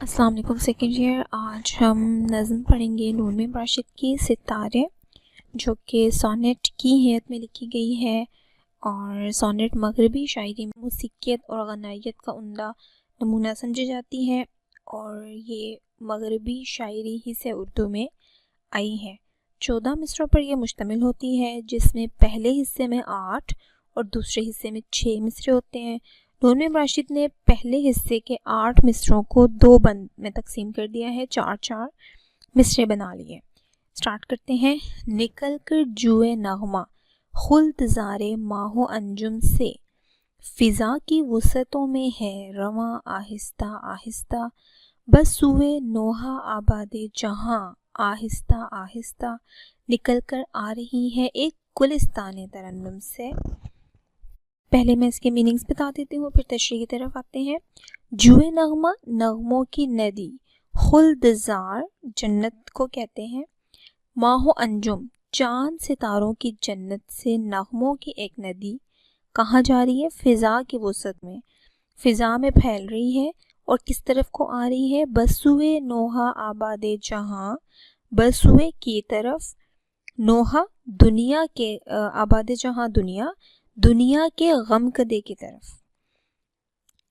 السلام علیکم second year. آج ہم نظم پڑھیں گے نون میں راشد کی ستارے، جو کہ سونیٹ کی حیت میں لکھی گئی ہے. اور سونیٹ مغربی شاعری میں موسیقیت اور غنائیت کا عمدہ نمونہ سمجھی جاتی ہے، اور یہ مغربی شاعری ہی سے اردو میں آئی ہے. 14 مصرعوں پر یہ مشتمل ہوتی ہے، جس میں پہلے حصے میں 8 اور دوسرے حصے میں 6 مصرے ہوتے ہیں. نون میں راشد نے پہلے حصے کے 8 مصروں کو 2 بند میں تقسیم کر دیا ہے، 4 مصرے بنا لیے. سٹارٹ کرتے ہیں. نکل کر جوئے نغمہ خلد زارے ماہ و انجم سے، فضا کی وسعتوں میں ہے رواں آہستہ آہستہ، بس سوئے نوحہ آباد جہاں آہستہ آہستہ، نکل کر آ رہی ہے ایک گلستان ترنم سے. پہلے میں اس کے میننگز بتا دیتی ہوں، پھر تشریح کی طرف آتے ہیں. جوئے نغمہ نغموں کی ندی، خلد زار جنت کو کہتے ہیں، ماہ و انجم چاند ستاروں کی جنت سے نغموں کی ایک ندی کہاں جا رہی ہے؟ فضا کی وسعت میں، فضا میں پھیل رہی ہے. اور کس طرف کو آ رہی ہے؟ بسوئے نوحہ آباد جہاں، بسوئے کی طرف، نوحہ دنیا کے، آباد جہاں دنیا کے غمکدے کی طرف.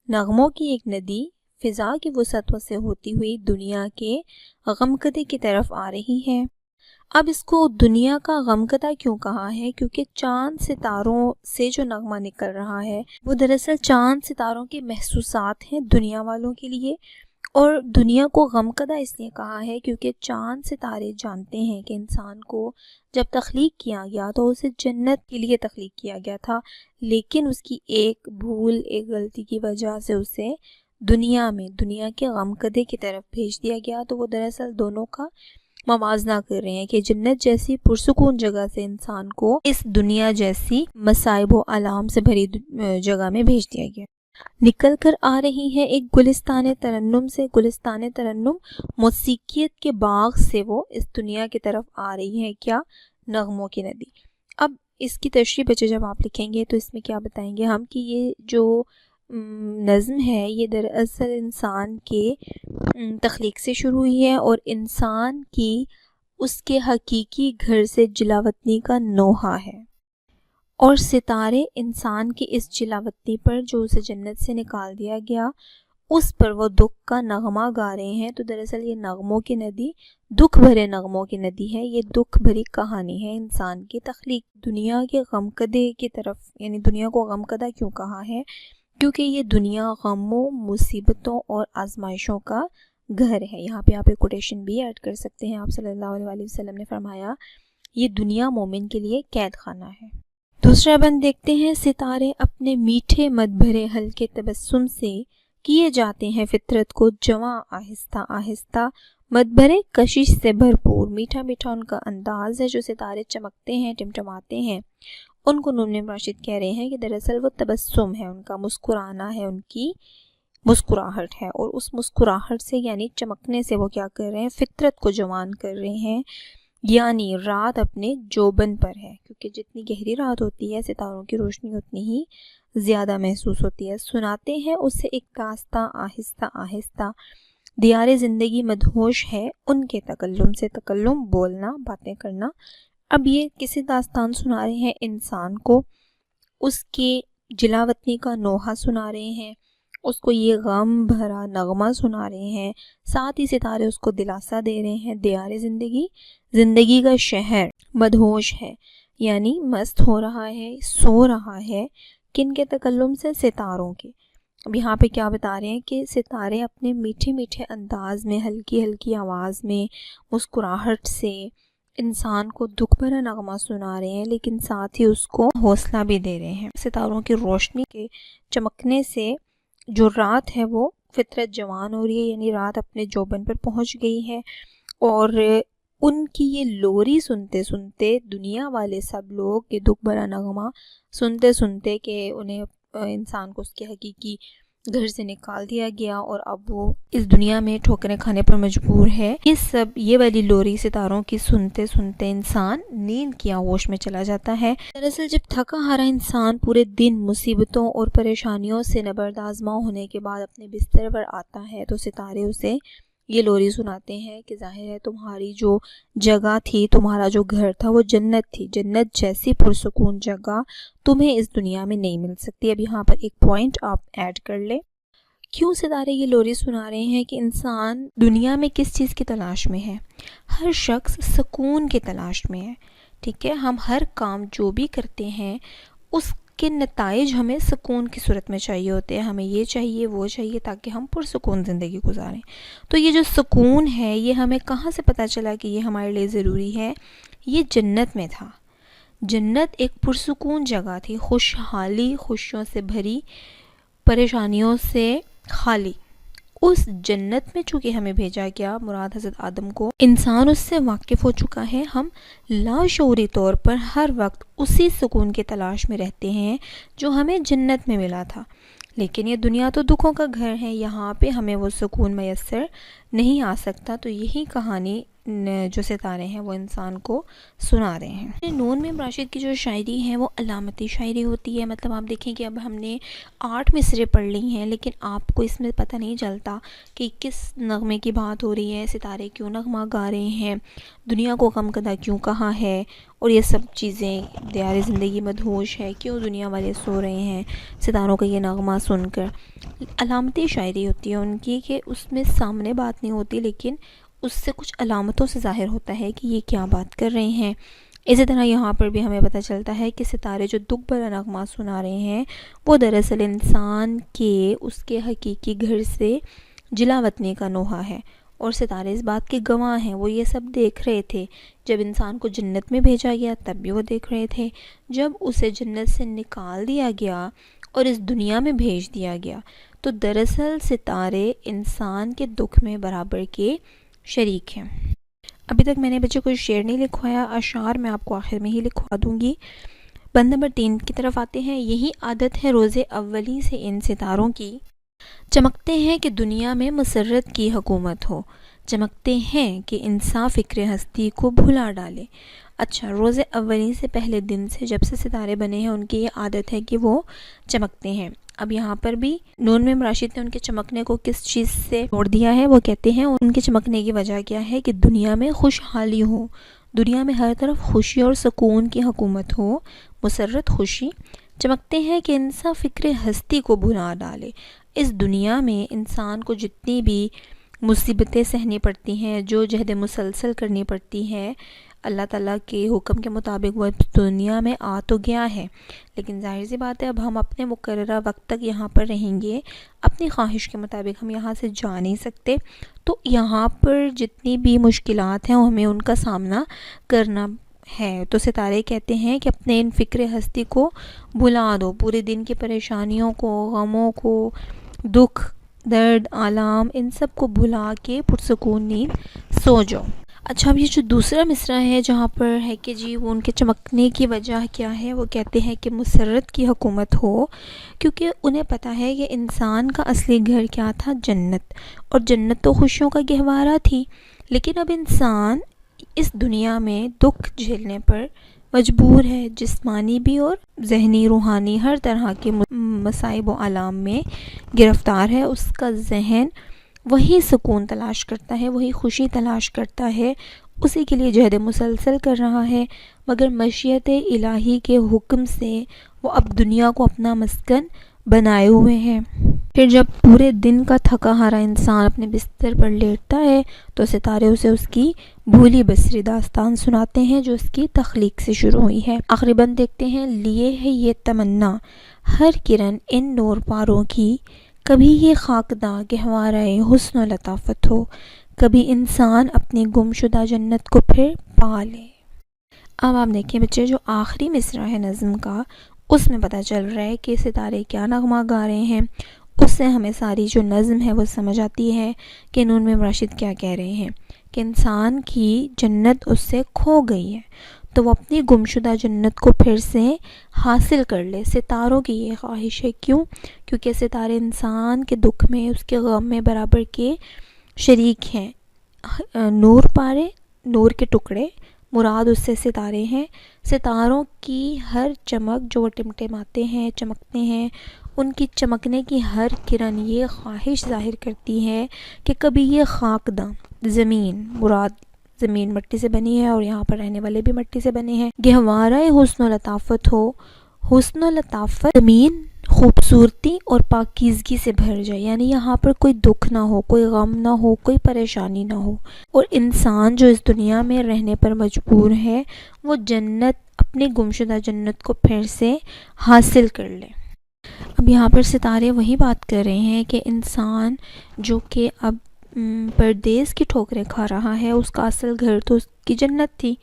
نغموں کی ایک ندی فضا کی وسعتوں سے ہوتی ہوئی دنیا کے غمکدے کی طرف آ رہی ہے. اب اس کو دنیا کا غمکدہ کیوں کہا ہے؟ کیونکہ چاند ستاروں سے جو نغمہ نکل رہا ہے وہ دراصل چاند ستاروں کے محسوسات ہیں دنیا والوں کے لیے. اور دنیا کو غمکدہ اس لیے کہا ہے کیونکہ چاند ستارے جانتے ہیں کہ انسان کو جب تخلیق کیا گیا تو اسے جنت کے لیے تخلیق کیا گیا تھا، لیکن اس کی ایک بھول، ایک غلطی کی وجہ سے اسے دنیا کے غمکدے کی طرف بھیج دیا گیا. تو وہ دراصل دونوں کا موازنہ کر رہے ہیں کہ جنت جیسی پرسکون جگہ سے انسان کو اس دنیا جیسی مصائب و آلام سے بھری جگہ میں بھیج دیا گیا. نکل کر آ رہی ہے ایک گلستان ترنم سے. گلستان ترنم موسیقیت کے باغ سے وہ اس دنیا کی طرف آ رہی ہے. کیا؟ نغموں کی ندی. اب اس کی تشریح بچے جب آپ لکھیں گے تو اس میں کیا بتائیں گے ہم کہ یہ جو نظم ہے یہ دراصل انسان کے تخلیق سے شروع ہوئی ہے، اور انسان کی اس کے حقیقی گھر سے جلاوطنی کا نوحہ ہے. اور ستارے انسان کی اس جلاوطنی پر جو اسے جنت سے نکال دیا گیا اس پر وہ دکھ کا نغمہ گا رہے ہیں. تو دراصل یہ نغموں کی ندی دکھ بھرے نغموں کی ندی ہے. یہ دکھ بھری کہانی ہے انسان کی تخلیق. دنیا کے غمکدے کی طرف، یعنی دنیا کو غمکدہ کیوں کہا ہے؟ کیونکہ یہ دنیا غموں، مصیبتوں اور آزمائشوں کا گھر ہے. یہاں پہ آپ ایک کوٹیشن بھی ایڈ کر سکتے ہیں. آپ صلی اللہ علیہ وسلم نے فرمایا یہ دنیا مومن کے لیے قید خانہ ہے. دوسرا بند دیکھتے ہیں. ستارے اپنے میٹھے مد بھرے ہلکے تبسم سے کیے جاتے ہیں فطرت کو جواں آہستہ آہستہ، مد بھرے کشش سے بھرپور. میٹھا میٹھا ان کا انداز ہے. جو ستارے چمکتے ہیں، ٹمٹماتے ہیں، ان کو نون میں راشد کہہ رہے ہیں کہ دراصل وہ تبسم ہے، ان کا مسکرانا ہے، ان کی مسکراہٹ ہے. اور اس مسکراہٹ سے یعنی چمکنے سے وہ کیا کر رہے ہیں؟ فطرت کو جوان کر رہے ہیں. یعنی رات اپنے جوبن پر ہے، کیونکہ جتنی گہری رات ہوتی ہے ستاروں کی روشنی اتنی ہی زیادہ محسوس ہوتی ہے. سناتے ہیں اسے ایک داستاں آہستہ آہستہ، دیار زندگی مدہوش ہے ان کے تکلم سے. تکلم بولنا، باتیں کرنا. اب یہ کسی داستان سنا رہے ہیں انسان کو، اس کے جلاوطنی کا نوحہ سنا رہے ہیں، اس کو یہ غم بھرا نغمہ سنا رہے ہیں. ساتھ ہی ستارے اس کو دلاسا دے رہے ہیں. دیار زندگی کا شہر مدہوش ہے، یعنی مست ہو رہا ہے، سو رہا ہے. کن کے تکلم سے؟ ستاروں کے. اب یہاں پہ کیا بتا رہے ہیں کہ ستارے اپنے میٹھے میٹھے انداز میں، ہلکی ہلکی آواز میں، مسکراہٹ سے انسان کو دکھ بھرا نغمہ سنا رہے ہیں، لیکن ساتھ ہی اس کو حوصلہ بھی دے رہے ہیں. ستاروں کی روشنی کے چمکنے سے جو رات ہے وہ فطرت جوان ہو رہی ہے، یعنی رات اپنے جوبن پر پہنچ گئی ہے. اور ان کی یہ لوری سنتے سنتے دنیا والے سب لوگ یہ دکھ بھرا نغمہ سنتے سنتے کہ انہیں انسان کو اس کے حقیقی گھر سے نکال دیا گیا اور اب وہ اس دنیا میں ٹھوکریں کھانے پر مجبور ہے۔ یہ والی لوری ستاروں کی سنتے سنتے انسان نیند کی آغوش میں چلا جاتا ہے۔ دراصل جب تھکا ہارا انسان پورے دن مصیبتوں اور پریشانیوں سے نبرد آزما ہونے کے بعد اپنے بستر پر آتا ہے تو ستارے اسے یہ لوری سناتے ہیں کہ ظاہر ہے تمہاری جو جگہ تھی، تمہارا جو گھر تھا وہ جنت تھی، جنت جیسی پرسکون جگہ تمہیں اس دنیا میں نہیں مل سکتی۔ اب یہاں پر ایک پوائنٹ آپ ایڈ کر لیں، کیوں ستارے یہ لوری سنا رہے ہیں کہ انسان دنیا میں کس چیز کی تلاش میں ہے؟ ہر شخص سکون کی تلاش میں ہے، ٹھیک ہے؟ ہم ہر کام جو بھی کرتے ہیں اس کے نتائج ہمیں سکون کی صورت میں چاہیے ہوتے ہیں، ہمیں یہ چاہیے وہ چاہیے تاکہ ہم پرسکون زندگی گزاریں۔ تو یہ جو سکون ہے یہ ہمیں کہاں سے پتہ چلا کہ یہ ہمارے لیے ضروری ہے؟ یہ جنت میں تھا۔ جنت ایک پرسکون جگہ تھی، خوشحالی، خوشیوں سے بھری، پریشانیوں سے خالی۔ اس جنت میں چونکہ ہمیں بھیجا گیا، مراد حضرت آدم کو، انسان اس سے واقف ہو چکا ہے۔ ہم لاشعوری طور پر ہر وقت اسی سکون کی تلاش میں رہتے ہیں جو ہمیں جنت میں ملا تھا، لیکن یہ دنیا تو دکھوں کا گھر ہے، یہاں پہ ہمیں وہ سکون میسر نہیں آ سکتا۔ تو یہی کہانی جو ستارے ہیں وہ انسان کو سنا رہے ہیں۔ نون میم راشد کی جو شاعری ہے وہ علامتی شاعری ہوتی ہے، مطلب آپ دیکھیں کہ اب ہم نے 8 مصرے پڑھ لی ہیں لیکن آپ کو اس میں پتہ نہیں چلتا کہ کس نغمے کی بات ہو رہی ہے، ستارے کیوں نغمہ گا رہے ہیں، دنیا کو غمکدہ کیوں کہا ہے، اور یہ سب چیزیں، دیار زندگی مدہوش ہے، کیوں دنیا والے سو رہے ہیں ستاروں کا یہ نغمہ سن کر۔ علامتی شاعری ہوتی ہے ان کی کہ اس میں سامنے بات نہیں ہوتی لیکن اس سے کچھ علامتوں سے ظاہر ہوتا ہے کہ یہ کیا بات کر رہے ہیں۔ اسی طرح یہاں پر بھی ہمیں پتہ چلتا ہے کہ ستارے جو دکھ بھرا نغمہ سنا رہے ہیں وہ دراصل انسان کے اس کے حقیقی گھر سے جلا وطنی کا نوحہ ہے، اور ستارے اس بات کے گواہ ہیں۔ وہ یہ سب دیکھ رہے تھے جب انسان کو جنت میں بھیجا گیا، تب بھی وہ دیکھ رہے تھے جب اسے جنت سے نکال دیا گیا اور اس دنیا میں بھیج دیا گیا۔ تو دراصل ستارے انسان کے دکھ میں برابر کے شریک ہیں۔ ابھی تک میں نے بچے کوئی شعر نہیں لکھوایا، اشعار میں آپ کو آخر میں ہی لکھوا دوں گی۔ بند نمبر 3 کی طرف آتے ہیں۔ یہی عادت ہے روز اولی سے ان ستاروں کی، چمکتے ہیں کہ دنیا میں مسرت کی حکومت ہو، چمکتے ہیں کہ انسان فکر ہستی کو بھلا ڈالے۔ اچھا، روز اولی سے پہلے دن سے جب سے ستارے بنے ہیں ان کی یہ عادت ہے کہ وہ چمکتے ہیں۔ اب یہاں پر بھی نون میم راشد نے ان کے چمکنے کو کس چیز سے جوڑ دیا ہے؟ وہ کہتے ہیں ان کے چمکنے کی وجہ کیا ہے کہ دنیا میں خوشحالی ہو، دنیا میں ہر طرف خوشی اور سکون کی حکومت ہو، مسرت، خوشی۔ چمکتے ہیں کہ انسان فکر ہستی کو بھلا ڈالے۔ اس دنیا میں انسان کو جتنی بھی مصیبتیں سہنی پڑتی ہیں، جو جہد مسلسل کرنی پڑتی ہے، اللہ تعالیٰ کے حکم کے مطابق وہ دنیا میں آ تو گیا ہے، لیکن ظاہر سی بات ہے اب ہم اپنے مقررہ وقت تک یہاں پر رہیں گے، اپنی خواہش کے مطابق ہم یہاں سے جا نہیں سکتے۔ تو یہاں پر جتنی بھی مشکلات ہیں ہمیں ان کا سامنا کرنا ہے۔ تو ستارے کہتے ہیں کہ اپنے ان فکر ہستی کو بھلا دو، پورے دن کی پریشانیوں کو، غموں کو، دکھ، درد، آلام، ان سب کو بھلا کے پرسکون نیند سو جاؤ۔ اچھا، اب یہ جو دوسرا مصرع ہے جہاں پر ہے کہ جی وہ ان کے چمکنے کی وجہ کیا ہے، وہ کہتے ہیں کہ مسرت کی حکومت ہو، کیونکہ انہیں پتہ ہے کہ انسان کا اصلی گھر کیا تھا؟ جنت، اور جنت تو خوشیوں کا گہوارہ تھی، لیکن اب انسان اس دنیا میں دکھ جھیلنے پر مجبور ہے، جسمانی بھی اور ذہنی، روحانی، ہر طرح کے مصائب و آلام میں گرفتار ہے۔ اس کا ذہن وہی سکون تلاش کرتا ہے، وہی خوشی تلاش کرتا ہے، اسی کے لیے جہد مسلسل کر رہا ہے، مگر مشیت الہی کے حکم سے وہ اب دنیا کو اپنا مسکن بنائے ہوئے ہیں۔ پھر جب پورے دن کا تھکا ہارا انسان اپنے بستر پر لیٹتا ہے تو ستارے اسے اس کی بھولی بسری داستان سناتے ہیں جو اس کی تخلیق سے شروع ہوئی ہے۔ آخری بند دیکھتے ہیں۔ لیے ہے یہ تمنا ہر کرن ان نور پاروں کی، کبھی یہ خاکداں گہوارہ حسن و لطافت ہو، کبھی انسان اپنی گم شدہ جنت کو پھر پا لے۔ اب آپ دیکھیں بچے، جو آخری مصرع ہے نظم کا، اس میں پتہ چل رہا ہے کہ ستارے کیا نغمہ گا رہے ہیں، اس سے ہمیں ساری جو نظم ہے وہ سمجھ آتی ہے کہ نون میم راشد کیا کہہ رہے ہیں کہ انسان کی جنت اس سے کھو گئی ہے۔ تو وہ اپنی گمشدہ جنت کو پھر سے حاصل کر لے۔ ستاروں کی یہ خواہش ہے، کیوں؟ کیونکہ ستارے انسان کے دکھ میں، اس کے غم میں برابر کے شریک ہیں۔ نور پارے، نور کے ٹکڑے مراد اس سے ستارے ہیں۔ ستاروں کی ہر چمک جو وہ ٹمٹماتے ہیں، چمکتے ہیں، ان کی چمکنے کی ہر کرن یہ خواہش ظاہر کرتی ہے کہ کبھی یہ خاکداں زمین، مراد زمین مٹی سے بنی ہے اور یہاں پر رہنے والے بھی مٹی سے بنے ہیں، گہوارہ حسن و لطافت ہو، حسن و لطافت زمین خوبصورتی اور پاکیزگی سے بھر جائے، یعنی یہاں پر کوئی دکھ نہ ہو، کوئی غم نہ ہو، کوئی پریشانی نہ ہو، اور انسان جو اس دنیا میں رہنے پر مجبور ہے وہ جنت، اپنی گمشدہ جنت کو پھر سے حاصل کر لے۔ اب یہاں پر ستارے وہی بات کر رہے ہیں کہ انسان جو کہ اب پردیس کی ٹھوکریں کھا رہا ہے، اس کا اصل گھر تو اس کی جنت تھی،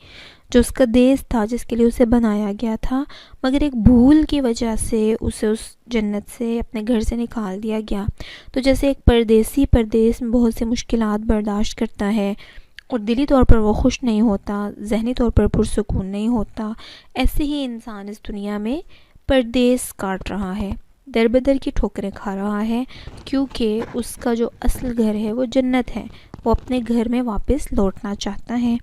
جو اس کا دیس تھا، جس کے لیے اسے بنایا گیا تھا، مگر ایک بھول کی وجہ سے اسے اس جنت سے، اپنے گھر سے نکال دیا گیا۔ تو جیسے ایک پردیسی پردیس میں بہت سی مشکلات برداشت کرتا ہے اور دلی طور پر وہ خوش نہیں ہوتا، ذہنی طور پر پرسکون نہیں ہوتا، ایسے ہی انسان اس دنیا میں پردیس کاٹ رہا ہے، در بدر کی ٹھوکریں کھا رہا ہے، کیونکہ اس کا جو اصل گھر ہے وہ جنت ہے، وہ اپنے گھر میں واپس لوٹنا چاہتا ہے۔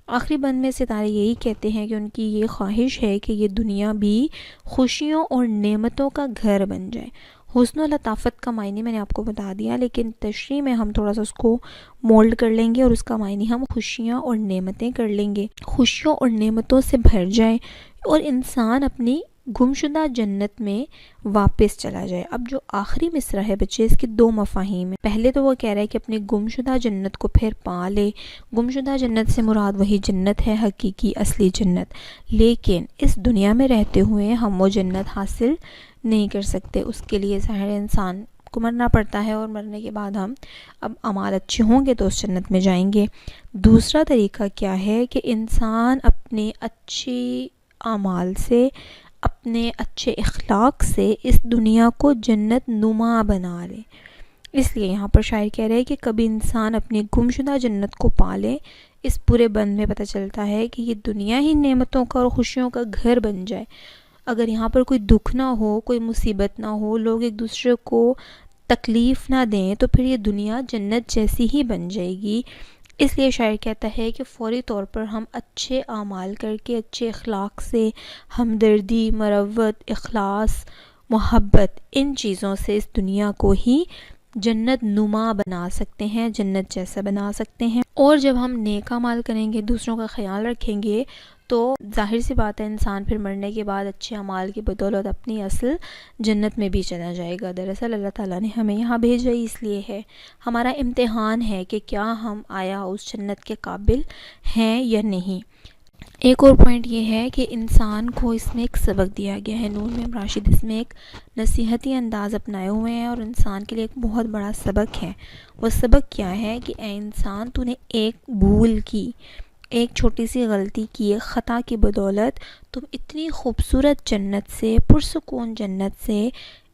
آخری بند میں ستارے یہی کہتے ہیں کہ ان کی یہ خواہش ہے کہ یہ دنیا بھی خوشیوں اور نعمتوں کا گھر بن جائے۔ حسن و لطافت کا معنی میں نے آپ کو بتا دیا، لیکن تشریح میں ہم تھوڑا سا اس کو مولڈ کر لیں گے اور اس کا معنی ہم خوشیاں اور نعمتیں کر لیں گے۔ خوشیوں اور نعمتوں سے بھر جائے اور انسان اپنی گمشدہ جنت میں واپس چلا جائے۔ اب جو آخری مصرع ہے بچے، اس کے دو مفاہیم ہیں۔ پہلے تو وہ کہہ رہا ہے کہ اپنی گمشدہ جنت کو پھر پا لے۔ گمشدہ جنت سے مراد وہی جنت ہے، حقیقی اصلی جنت، لیکن اس دنیا میں رہتے ہوئے ہم وہ جنت حاصل نہیں کر سکتے، اس کے لیے ظاہر انسان کو مرنا پڑتا ہے، اور مرنے کے بعد ہم اب اعمال اچھے ہوں گے تو اس جنت میں جائیں گے۔ دوسرا طریقہ کیا ہے کہ انسان اپنے اچھے اعمال سے، اپنے اچھے اخلاق سے اس دنیا کو جنت نما بنا لے۔ اس لیے یہاں پر شاعر کہہ رہے ہیں کہ کبھی انسان اپنی گمشدہ جنت کو پالے۔ اس پورے بند میں پتہ چلتا ہے کہ یہ دنیا ہی نعمتوں کا اور خوشیوں کا گھر بن جائے۔ اگر یہاں پر کوئی دکھ نہ ہو، کوئی مصیبت نہ ہو، لوگ ایک دوسرے کو تکلیف نہ دیں، تو پھر یہ دنیا جنت جیسی ہی بن جائے گی۔ اس لیے شاعر کہتا ہے کہ فوری طور پر ہم اچھے اعمال کر کے، اچھے اخلاق سے، ہمدردی، مروت، اخلاص، محبت، ان چیزوں سے اس دنیا کو ہی جنت نما بنا سکتے ہیں، جنت جیسا بنا سکتے ہیں۔ اور جب ہم نیک اعمال کریں گے، دوسروں کا خیال رکھیں گے، تو ظاہر سی بات ہے انسان پھر مرنے کے بعد اچھے اعمال کی بدولت اپنی اصل جنت میں بھی چلا جائے گا۔ دراصل اللہ تعالیٰ نے ہمیں یہاں بھیجا ہی اس لیے ہے، ہمارا امتحان ہے کہ کیا ہم آیا اس جنت کے قابل ہیں یا نہیں۔ ایک اور پوائنٹ یہ ہے کہ انسان کو اس میں ایک سبق دیا گیا ہے، نور میم راشد اس میں ایک نصیحتی انداز اپنائے ہوئے ہیں، اور انسان کے لیے ایک بہت بڑا سبق ہے۔ وہ سبق کیا ہے کہ اے انسان، تو نے ایک بھول کی، ایک چھوٹی سی غلطی کی، ایک خطا کی بدولت تم اتنی خوبصورت جنت سے، پرسکون جنت سے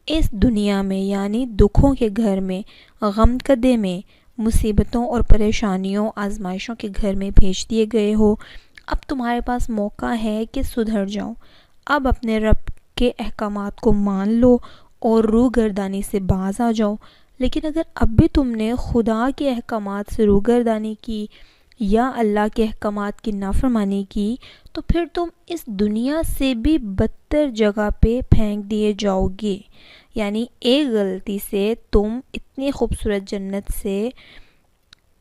اس دنیا میں، یعنی دکھوں کے گھر میں، غم کدے میں، مصیبتوں اور پریشانیوں، آزمائشوں کے گھر میں بھیج دیے گئے ہو۔ اب تمہارے پاس موقع ہے کہ سدھر جاؤ، اب اپنے رب کے احکامات کو مان لو اور روح گردانی سے باز آ جاؤ۔ لیکن اگر اب بھی تم نے خدا کے احکامات سے روح گردانی کی یا اللہ کے احکامات کی نافرمانی کی، تو پھر تم اس دنیا سے بھی بدتر جگہ پہ پھینک دیے جاؤ گے۔ یعنی ایک غلطی سے تم اتنی خوبصورت جنت سے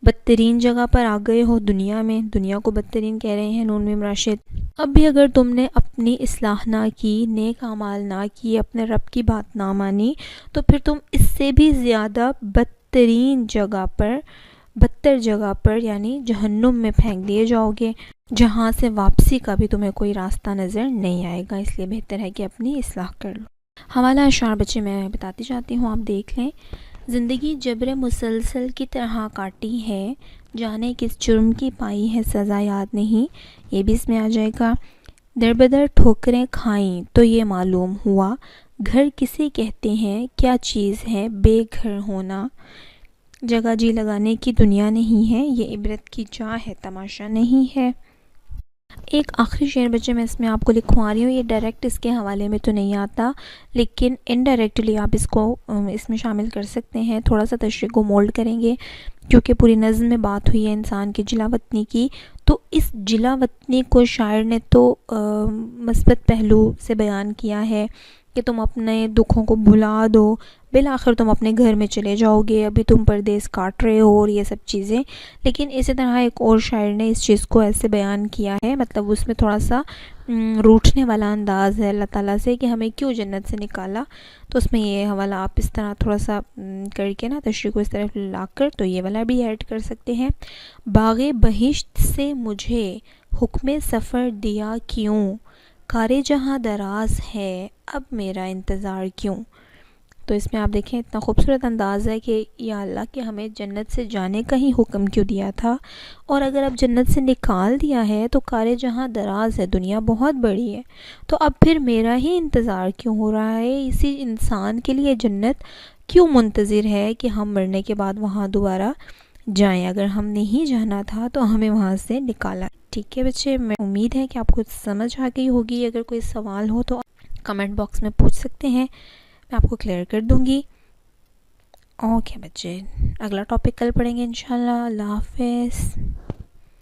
بدترین جگہ پر آ گئے ہو، دنیا میں، دنیا کو بدترین کہہ رہے ہیں نور میم راشد۔ اب بھی اگر تم نے اپنی اصلاح نہ کی، نیک اعمال نہ کی، اپنے رب کی بات نہ مانی، تو پھر تم اس سے بھی زیادہ بدترین جگہ پر، بدتر جگہ پر، یعنی جہنم میں پھینک دیے جاؤ گے، جہاں سے واپسی کا بھی تمہیں کوئی راستہ نظر نہیں آئے گا۔ اس لیے بہتر ہے کہ اپنی اصلاح کر لو۔ حوالہ اشعار بچے میں بتاتی جاتی ہوں، آپ دیکھ لیں۔ زندگی جبر مسلسل کی طرح کاٹی ہے، جانے کس جرم کی پائی ہے سزا یاد نہیں، یہ بھی اس میں آ جائے گا۔ در بدر ٹھوکریں کھائیں تو یہ معلوم ہوا، گھر کسے کہتے ہیں، کیا چیز ہے بے گھر ہونا۔ جگہ جی لگانے کی دنیا نہیں ہے، یہ عبرت کی جا ہے، تماشا نہیں ہے۔ ایک آخری شعر بچے میں اس میں آپ کو لکھوا رہی ہوں، یہ ڈائریکٹ اس کے حوالے میں تو نہیں آتا، لیکن انڈائریکٹلی آپ اس کو اس میں شامل کر سکتے ہیں، تھوڑا سا تشریح کو مولڈ کریں گے، کیونکہ پوری نظم میں بات ہوئی ہے انسان کی جلا وطنی کی، تو اس جلا وطنی کو شاعر نے تو مثبت پہلو سے بیان کیا ہے کہ تم اپنے دکھوں کو بھلا دو، بالآخر تم اپنے گھر میں چلے جاؤ گے، ابھی تم پردیس کاٹ رہے ہو اور یہ سب چیزیں. لیکن اسی طرح ایک اور شاعر نے اس چیز کو ایسے بیان کیا ہے، مطلب اس میں تھوڑا سا روٹھنے والا انداز ہے اللہ تعالیٰ سے کہ ہمیں کیوں جنت سے نکالا، تو اس میں یہ حوالہ آپ اس طرح تھوڑا سا کر کے نا تشریح کو اس طرف لا کر تو یہ والا بھی ایڈ کر سکتے ہیں. باغ بہشت سے مجھے حکم سفر دیا کیوں، کار جہاں دراز ہے اب میرا انتظار کیوں. تو اس میں آپ دیکھیں اتنا خوبصورت انداز ہے کہ یا اللہ کہ ہمیں جنت سے جانے کا ہی حکم کیوں دیا تھا، اور اگر اب جنت سے نکال دیا ہے تو کار جہاں دراز ہے، دنیا بہت بڑی ہے، تو اب پھر میرا ہی انتظار کیوں ہو رہا ہے، اسی انسان کے لیے جنت کیوں منتظر ہے کہ ہم مرنے کے بعد وہاں دوبارہ جائیں، اگر ہم نہیں جانا تھا تو ہمیں وہاں سے نکالا. ٹھیک ہے بچے، میں امید ہے کہ آپ کو سمجھ آ گئی ہوگی. اگر کوئی سوال ہو تو کمنٹ باکس میں پوچھ سکتے ہیں، میں آپ کو کلیئر کر دوں گی. اوکے بچے، اگلا ٹاپک کل پڑھیں گے انشاءاللہ. اللہ حافظ.